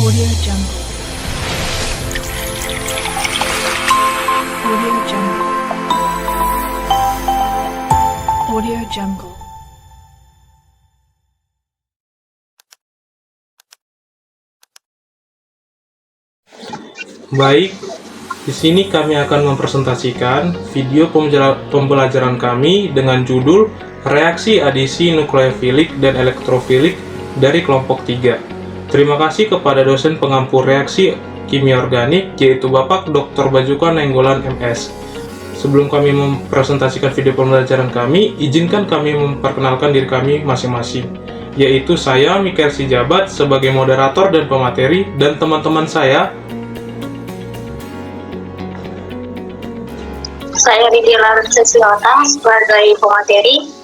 Audio Jungle. Audio Jungle. Audio Jungle. Baik, di sini kami akan mempresentasikan video pembelajaran kami dengan judul Reaksi Adisi Nukleofilik dan Elektrofilik dari kelompok 3. Terima kasih kepada dosen pengampu reaksi kimia organik, yaitu Bapak Dr. Bajuka Nainggolan MS. Sebelum kami mempresentasikan video pembelajaran kami, izinkan kami memperkenalkan diri kami masing-masing, yaitu saya, Mikael Sijabat, sebagai moderator dan pemateri, dan teman-teman saya, Lydia Larut-Sesiotang sebagai pemateri,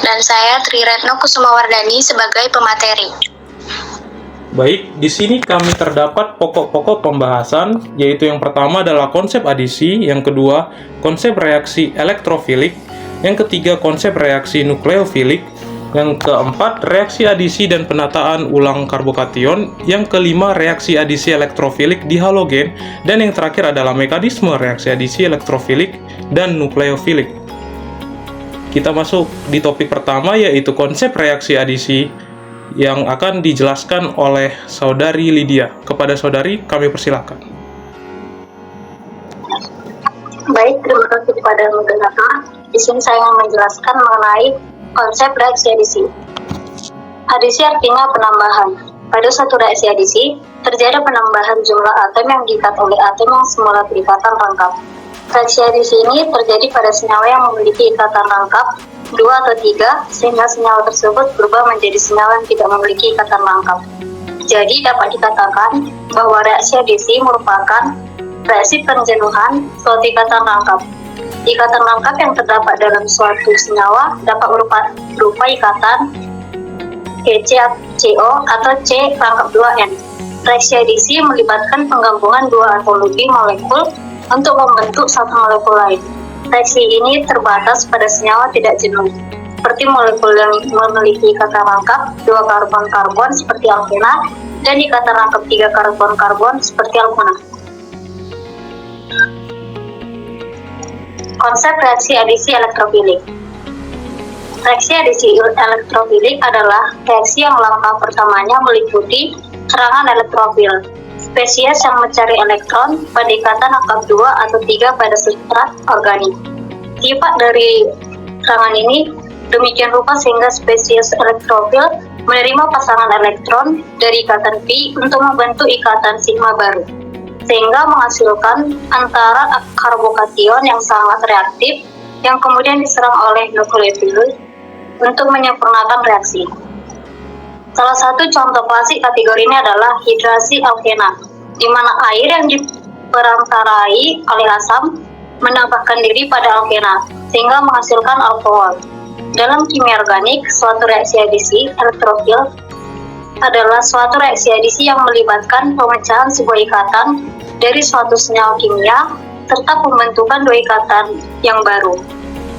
dan saya Tri Retno Kusumawardani sebagai pemateri. Baik, di sini kami terdapat pokok-pokok pembahasan, yaitu yang pertama adalah konsep adisi, yang kedua konsep reaksi elektrofilik, yang ketiga konsep reaksi nukleofilik, yang keempat reaksi adisi dan penataan ulang karbokation, yang kelima reaksi adisi elektrofilik di halogen, dan yang terakhir adalah mekanisme reaksi adisi elektrofilik dan nukleofilik. Kita masuk di topik pertama, yaitu konsep reaksi adisi yang akan dijelaskan oleh Saudari Lydia. Kepada Saudari, kami persilahkan. Baik, terima kasih kepada moderator. Di sini saya menjelaskan mengenai konsep reaksi adisi. Adisi artinya penambahan. Pada suatu reaksi adisi, terjadi penambahan jumlah atom yang diikat oleh atom yang semula berikatan rangkap. Reaksi adisi ini terjadi pada senyawa yang memiliki ikatan rangkap 2 atau 3, sehingga senyawa tersebut berubah menjadi senyawa yang tidak memiliki ikatan rangkap. Jadi dapat dikatakan bahwa reaksi adisi merupakan reaksi penjenuhan suatu ikatan rangkap. Ikatan rangkap yang terdapat dalam suatu senyawa dapat berupa ikatan CCO atau C rangkap 2N. Reaksi adisi melibatkan penggabungan 2 atau lebih molekul untuk membentuk satu molekul lain. Reaksi ini terbatas pada senyawa tidak jenuh, seperti molekul yang memiliki ikatan rangkap 2 karbon-karbon seperti alkena dan ikatan rangkap 3 karbon-karbon seperti alkena. Konsep reaksi adisi elektrofilik. Reaksi adisi elektrofilik adalah reaksi yang langkah pertamanya meliputi serangan elektrofil, spesies yang mencari elektron pada ikatan rangkap 2 atau 3 pada substrat organik. Sifat dari serangan ini demikian rupa sehingga spesies elektrofil menerima pasangan elektron dari ikatan pi untuk membentuk ikatan sigma baru, sehingga menghasilkan antara karbokation yang sangat reaktif yang kemudian diserang oleh nukleofil untuk menyempurnakan reaksi. Salah satu contoh klasik kategori ini adalah hidrasi alkena, di mana air yang diperantarai oleh asam menambahkan diri pada alkena, sehingga menghasilkan alkohol. Dalam kimia organik, suatu reaksi adisi elektrofil adalah suatu reaksi adisi yang melibatkan pemecahan sebuah ikatan dari suatu senyawa kimia serta pembentukan 2 ikatan yang baru.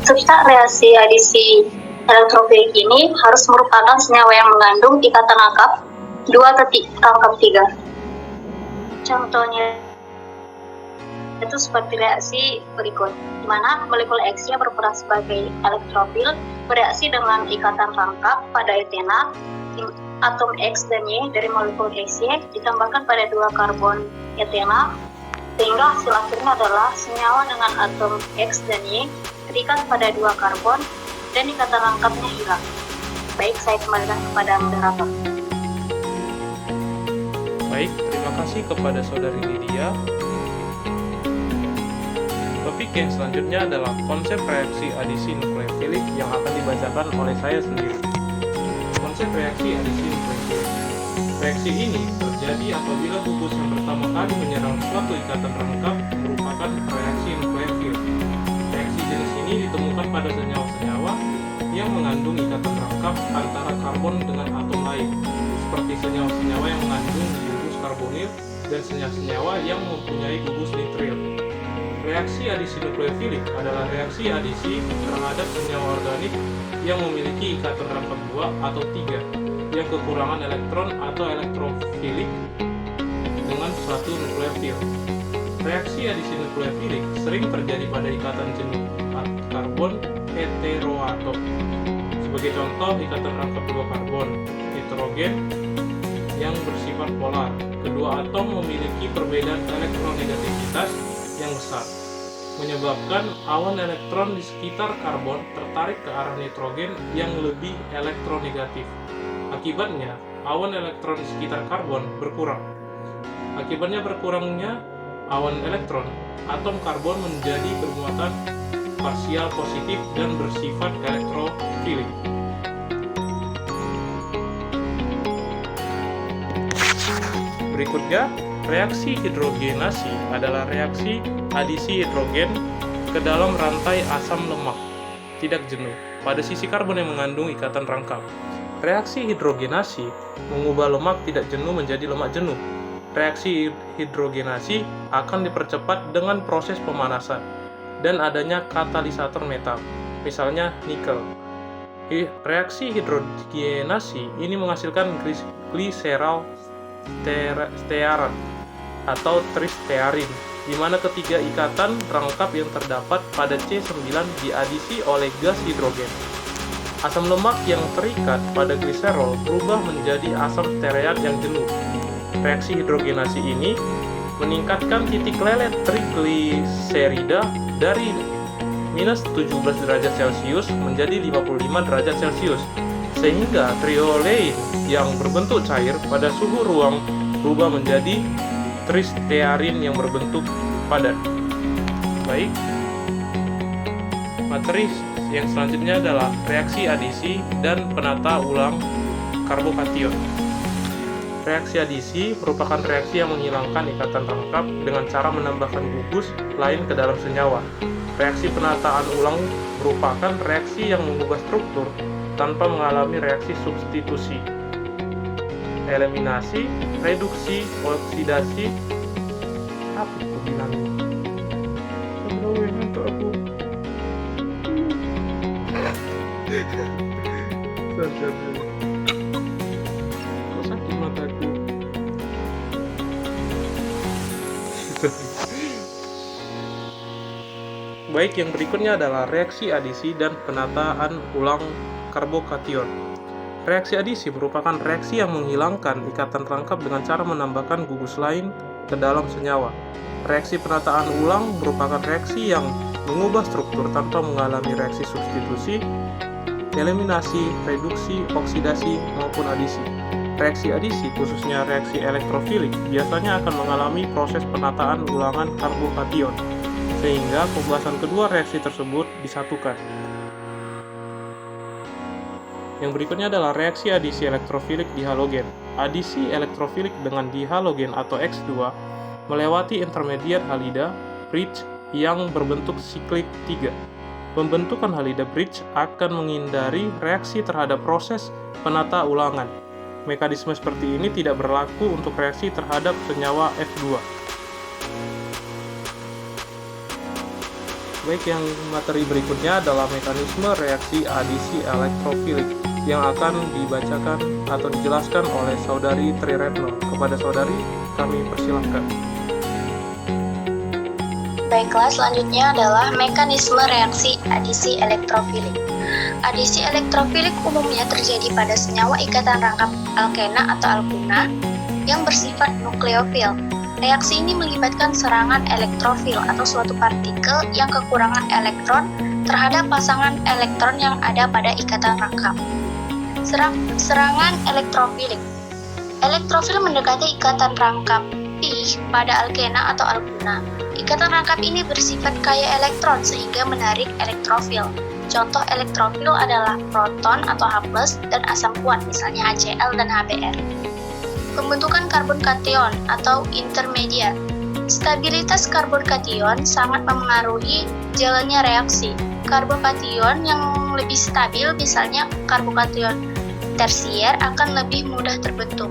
Substrat reaksi adisi elektrofilik ini harus merupakan senyawa yang mengandung ikatan rangkap 2 atau rangkap 3. Contohnya itu seperti reaksi berikut, di mana molekul X-nya berperan sebagai elektrofil bereaksi dengan ikatan rangkap pada etena. Atom X dan Y dari molekul XY ditambahkan pada 2 karbon etena, sehingga hasil akhirnya adalah senyawa dengan atom X dan Y terikat pada 2 karbon dan ikatan rangkapnya hilang. Baik, saya kembalikan kepada moderator. Baik, terima kasih kepada Saudari Lydia. Topik yang selanjutnya adalah konsep reaksi adisi nukleofilik yang akan dibacakan oleh saya sendiri. Konsep reaksi adisi nukleofilik. Reaksi ini terjadi apabila gugus yang pertama kali menyerang suatu ikatan rangkap merupakan reaksi nukleofil. Reaksi jenis ini ditemukan pada senyawa-senyawa yang mengandung ikatan rangkap antara karbon dengan atom lain, seperti senyawa-senyawa yang mengandung gugus karbonil dan senyawa-senyawa yang mempunyai gugus nitril. Reaksi adisi nukleofilik adalah reaksi adisi terhadap senyawa organik yang memiliki ikatan rangkap 2 atau 3. yang kekurangan elektron atau elektrofilik dengan suatu nukleofil. Reaksi adisi nukleofilik sering terjadi pada ikatan jenuh karbon heteroatom. Sebagai contoh, ikatan rangkap dua karbon nitrogen yang bersifat polar. Kedua atom memiliki perbedaan elektronegativitas yang besar, menyebabkan awan elektron di sekitar karbon tertarik ke arah nitrogen yang lebih elektronegatif. Akibatnya, awan elektron di sekitar karbon berkurang. Akibatnya berkurangnya awan elektron, atom karbon menjadi bermuatan parsial positif dan bersifat elektrofilik. Berikutnya, reaksi hidrogenasi adalah reaksi adisi hidrogen ke dalam rantai asam lemak tidak jenuh pada sisi karbon yang mengandung ikatan rangkap. Reaksi hidrogenasi mengubah lemak tidak jenuh menjadi lemak jenuh. Reaksi hidrogenasi akan dipercepat dengan proses pemanasan dan adanya katalisator metal, misalnya nikel. Reaksi hidrogenasi ini menghasilkan gliserol stearan atau tristearin, di mana ketiga ikatan rangkap yang terdapat pada C9 diadisi oleh gas hidrogen. Asam lemak yang terikat pada gliserol berubah menjadi asam stearat yang jenuh. Reaksi hidrogenasi ini meningkatkan titik lelet trigliserida dari minus 17 derajat Celcius menjadi 55 derajat Celcius, sehingga triolein yang berbentuk cair pada suhu ruang berubah menjadi tristearin yang berbentuk padat. Baik, materi yang selanjutnya adalah reaksi adisi dan penata ulang karbokation. Reaksi adisi merupakan reaksi yang menghilangkan ikatan rangkap dengan cara menambahkan gugus lain ke dalam senyawa. Reaksi penataan ulang merupakan reaksi yang mengubah struktur tanpa mengalami reaksi substitusi. Eliminasi, reduksi, oksidasi. Apa aku bilang? Untuk aku. Kok sakit mataku? Baik, yang berikutnya adalah reaksi adisi dan penataan ulang karbokation. Reaksi adisi merupakan reaksi yang menghilangkan ikatan rangkap dengan cara menambahkan gugus lain ke dalam senyawa. Reaksi penataan ulang merupakan reaksi yang mengubah struktur tanpa mengalami reaksi substitusi, eliminasi, reduksi, oksidasi, maupun adisi. Reaksi adisi, khususnya reaksi elektrofilik, biasanya akan mengalami proses penataan ulangan karbokation, sehingga pembahasan kedua reaksi tersebut disatukan. Yang berikutnya adalah reaksi adisi elektrofilik dihalogen. Adisi elektrofilik dengan dihalogen atau X2 melewati intermediat halida bridge yang berbentuk siklik 3. Pembentukan halida bridge akan menghindari reaksi terhadap proses penata ulangan. Mekanisme seperti ini tidak berlaku untuk reaksi terhadap senyawa F2. Baik, yang materi berikutnya adalah mekanisme reaksi adisi elektrofilik yang akan dibacakan atau dijelaskan oleh Saudari Triretno. Kepada Saudari, kami persilahkan. Baiklah, selanjutnya adalah mekanisme reaksi adisi elektrofilik. Adisi elektrofilik umumnya terjadi pada senyawa ikatan rangkap alkena atau alkuna yang bersifat nukleofil. Reaksi ini melibatkan serangan elektrofil atau suatu partikel yang kekurangan elektron terhadap pasangan elektron yang ada pada ikatan rangkap. Serangan elektrofilik. Elektrofil mendekati ikatan rangkap pi pada alkena atau alkuna. Ikatan rangkap ini bersifat kaya elektron sehingga menarik elektrofil. Contoh elektrofil adalah proton atau H+ dan asam kuat, misalnya HCl dan HBr. Pembentukan karbon kation atau intermediat. Stabilitas karbon kation sangat memengaruhi jalannya reaksi. Karbon kation yang lebih stabil, misalnya karbon kation tersier, akan lebih mudah terbentuk.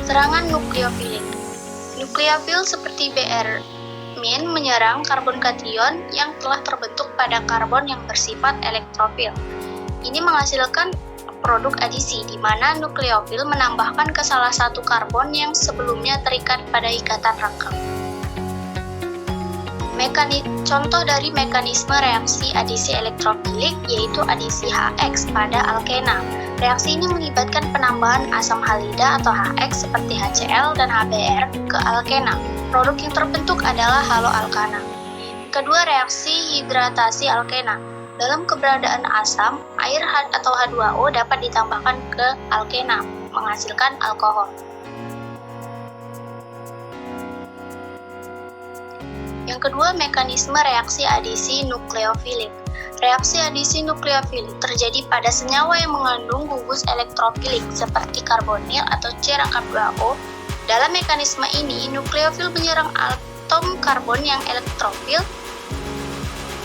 Serangan nukleofilik. Nukleofil seperti Br- menyerang karbon kation yang telah terbentuk pada karbon yang bersifat elektrofil. Ini menghasilkan produk adisi, di mana nukleofil menambahkan ke salah satu karbon yang sebelumnya terikat pada ikatan rangkap. Contoh dari mekanisme reaksi adisi elektrofilik yaitu adisi HX pada alkena. Reaksi ini melibatkan penambahan asam halida atau HX seperti HCl dan HBr ke alkena. Produk yang terbentuk adalah haloalkana. Kedua, reaksi hidratasi alkena. Dalam keberadaan asam, air atau H2O dapat ditambahkan ke alkena, menghasilkan alkohol. Yang kedua, mekanisme reaksi adisi nukleofilik. Reaksi adisi nukleofilik terjadi pada senyawa yang mengandung gugus elektrofilik seperti karbonil atau C-2O. Dalam mekanisme ini, nukleofil menyerang atom karbon yang elektrofil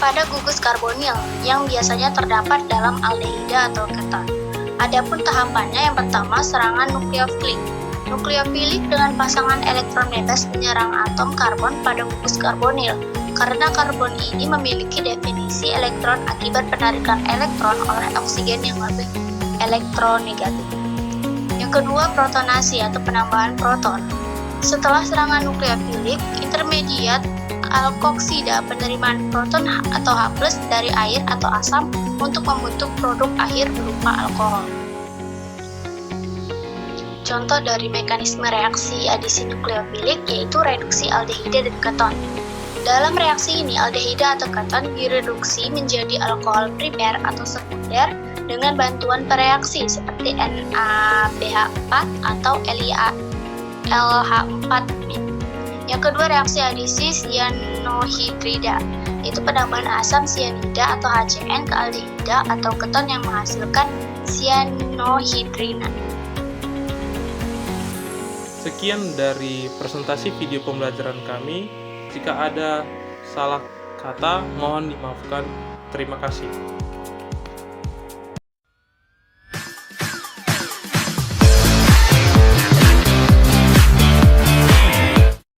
pada gugus karbonil yang biasanya terdapat dalam aldehida atau keton. Adapun tahapannya, yang pertama serangan nukleofilik. Nukleofilik dengan pasangan elektron bebas menyerang atom karbon pada gugus karbonil. Karena karbon ini memiliki definisi elektron akibat penarikan elektron oleh oksigen yang lebih elektronegatif. Yang kedua, protonasi atau penambahan proton. Setelah serangan nukleofilik, intermediat alkoksida penerimaan proton atau H+ dari air atau asam untuk membentuk produk akhir berupa alkohol. Contoh dari mekanisme reaksi adisi nukleofilik yaitu reduksi aldehida dan keton. Dalam reaksi ini, aldehida atau keton direduksi menjadi alkohol primer atau sekunder dengan bantuan pereaksi seperti NaBH4 atau LH4-. Yang kedua, reaksi adisi sianohidrida, yaitu penambahan asam sianida atau HCN ke aldehida atau keton yang menghasilkan sianohidrina. Sekian dari presentasi video pembelajaran kami. Jika ada salah kata, mohon dimaafkan. Terima kasih.